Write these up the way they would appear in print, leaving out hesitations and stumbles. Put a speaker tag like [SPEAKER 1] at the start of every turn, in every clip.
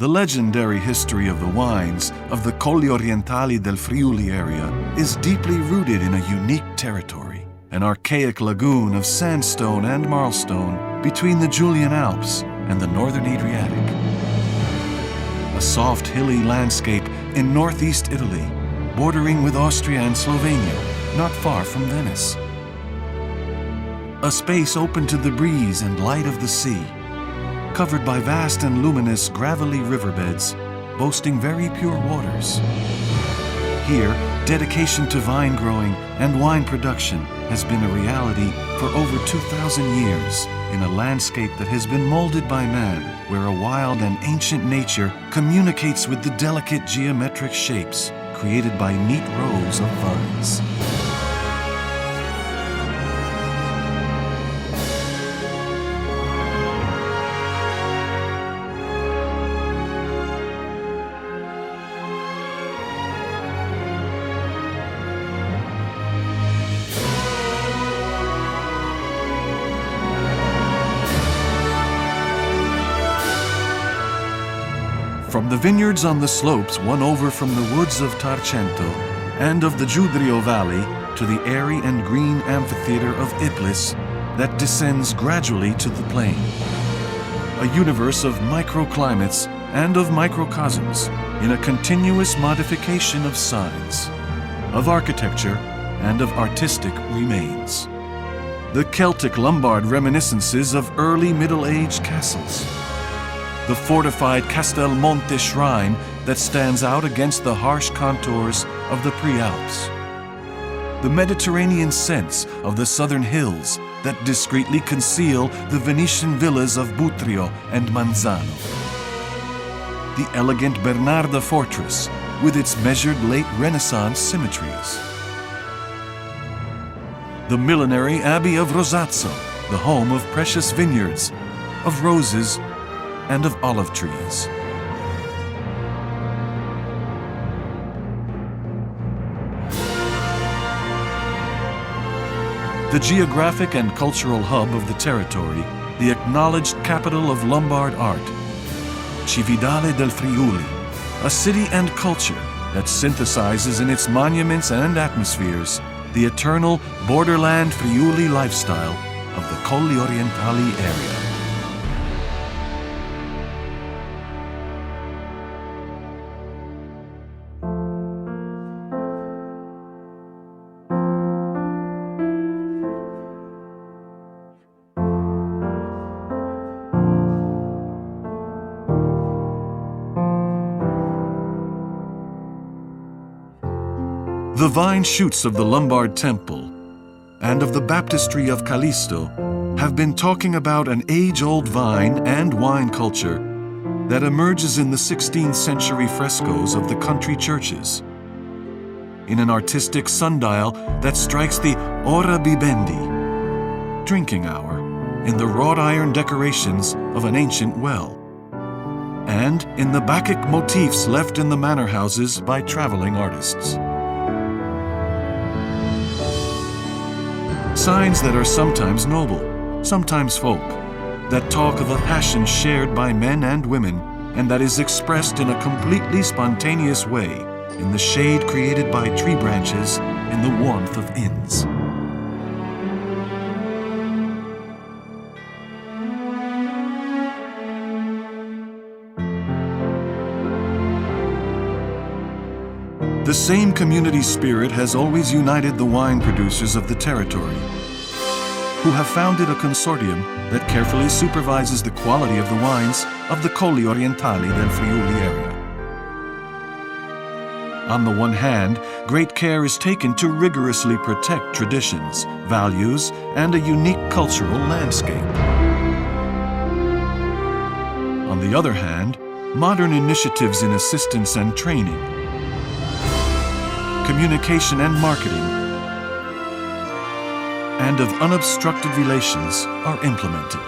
[SPEAKER 1] The legendary history of the wines of the Colli Orientali del Friuli area is deeply rooted in a unique territory, an archaic lagoon of sandstone and marlstone between the Julian Alps and the northern Adriatic. A soft, hilly landscape in northeast Italy, bordering with Austria and Slovenia, not far from Venice. A space open to the breeze and light of the sea, covered by vast and luminous gravelly riverbeds, boasting very pure waters. Here, dedication to vine growing and wine production has been a reality for over 2,000 years in a landscape that has been molded by man, where a wild and ancient nature communicates with the delicate geometric shapes created by neat rows of vines. From the vineyards on the slopes won over from the woods of Tarcento and of the Giudrio Valley to the airy and green amphitheater of Iblis that descends gradually to the plain. A universe of microclimates and of microcosms in a continuous modification of signs, of architecture and of artistic remains. The Celtic Lombard reminiscences of early Middle Age castles, the fortified Castelmonte shrine that stands out against the harsh contours of the Prealps, the Mediterranean scents of the southern hills that discreetly conceal the Venetian villas of Butrio and Manzano, the elegant Bernarda fortress with its measured late Renaissance symmetries, the millenary Abbey of Rosazzo, the home of precious vineyards, of roses, and of olive trees. The geographic and cultural hub of the territory, the acknowledged capital of Lombard art, Cividale del Friuli, a city and culture that synthesizes in its monuments and atmospheres the eternal borderland Friuli lifestyle of the Colli Orientali area. The vine shoots of the Lombard Temple and of the baptistry of Callisto have been talking about an age-old vine and wine culture that emerges in the 16th century frescoes of the country churches, in an artistic sundial that strikes the ora bibendi, drinking hour, in the wrought iron decorations of an ancient well, and in the Bacchic motifs left in the manor houses by traveling artists. Signs that are sometimes noble, sometimes folk, that talk of a passion shared by men and women, and that is expressed in a completely spontaneous way in the shade created by tree branches in the warmth of inns. The same community spirit has always united the wine producers of the territory, who have founded a consortium that carefully supervises the quality of the wines of the Colli Orientali del Friuli area. On the one hand, great care is taken to rigorously protect traditions, values, and a unique cultural landscape. On the other hand, modern initiatives in assistance and training, communication and marketing, and of unobstructed relations are implemented.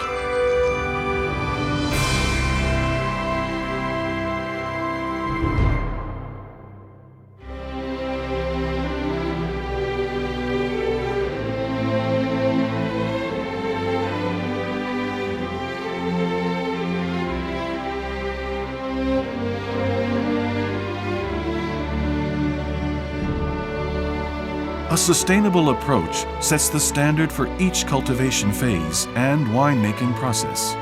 [SPEAKER 1] A sustainable approach sets the standard for each cultivation phase and winemaking process,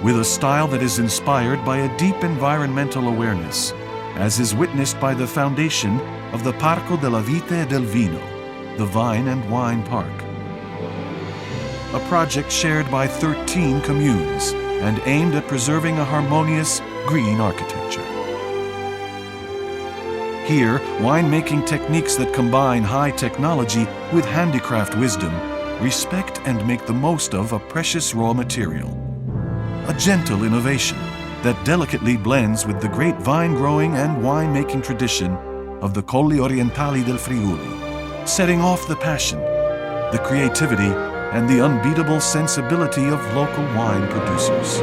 [SPEAKER 1] with a style that is inspired by a deep environmental awareness, as is witnessed by the foundation of the Parco della Vite e del Vino, the Vine and Wine Park, a project shared by 13 communes and aimed at preserving a harmonious green architecture. Here, winemaking techniques that combine high technology with handicraft wisdom respect and make the most of a precious raw material. A gentle innovation that delicately blends with the great vine-growing and winemaking tradition of the Colli Orientali del Friuli, setting off the passion, the creativity, and the unbeatable sensibility of local wine producers.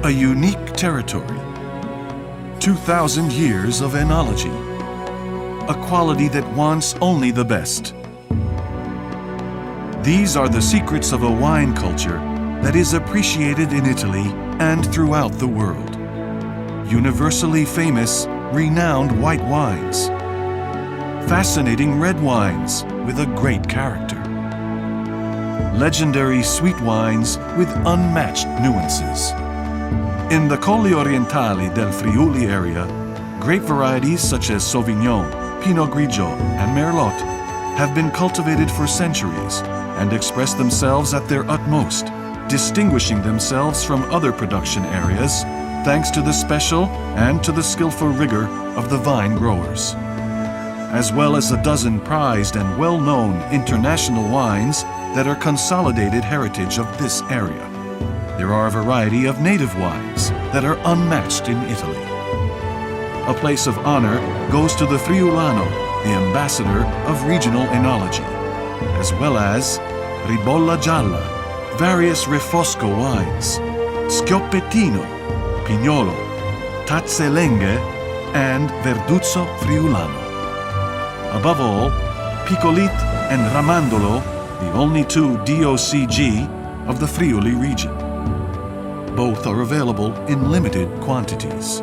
[SPEAKER 1] A unique territory, 2,000 years of enology, a quality that wants only the best. These are the secrets of a wine culture that is appreciated in Italy and throughout the world. Universally famous, renowned white wines, fascinating red wines with a great character, legendary sweet wines with unmatched nuances. In the Colli Orientali del Friuli area, grape varieties such as Sauvignon, Pinot Grigio, and Merlot have been cultivated for centuries and express themselves at their utmost, distinguishing themselves from other production areas thanks to the special and to the skillful rigor of the vine growers. As well as a dozen prized and well-known international wines that are consolidated heritage of this area. There are a variety of native wines that are unmatched in Italy. A place of honor goes to the Friulano, the ambassador of regional enology, as well as Ribolla Gialla, various Refosco wines, Schioppettino, Pignolo, Tazzelenghe, and Verduzzo Friulano. Above all, Picolit and Ramandolo, the only two DOCG of the Friuli region. Both are available in limited quantities.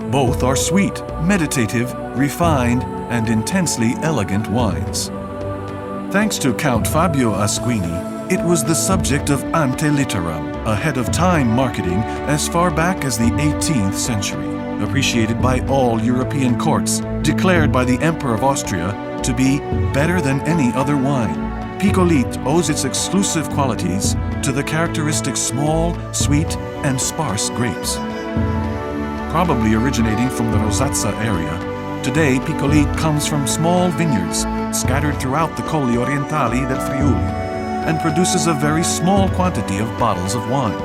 [SPEAKER 1] Both are sweet, meditative, refined, and intensely elegant wines. Thanks to Count Fabio Asquini, it was the subject of ante litteram, ahead of time marketing as far back as the 18th century, appreciated by all European courts, declared by the Emperor of Austria to be better than any other wine. Picolit owes its exclusive qualities to the characteristic small, sweet, and sparse grapes. Probably originating from the Rosazza area, today Picolit comes from small vineyards scattered throughout the Colli Orientali del Friuli and produces a very small quantity of bottles of wine.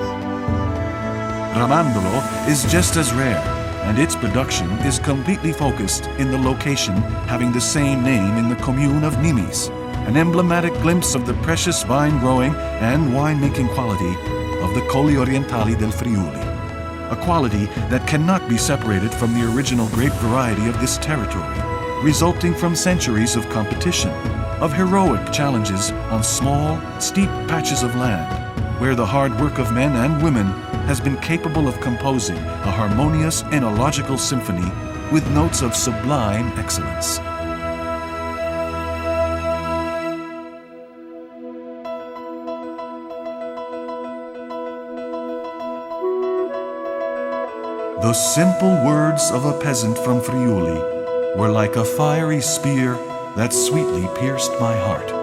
[SPEAKER 1] Ramandolo is just as rare, and its production is completely focused in the location having the same name in the commune of Nimis, an emblematic glimpse of the precious vine-growing and wine-making quality of the Colli Orientali del Friuli, a quality that cannot be separated from the original grape variety of this territory, resulting from centuries of competition, of heroic challenges on small, steep patches of land, where the hard work of men and women has been capable of composing a harmonious enological symphony with notes of sublime excellence. The simple words of a peasant from Friuli were like a fiery spear that sweetly pierced my heart.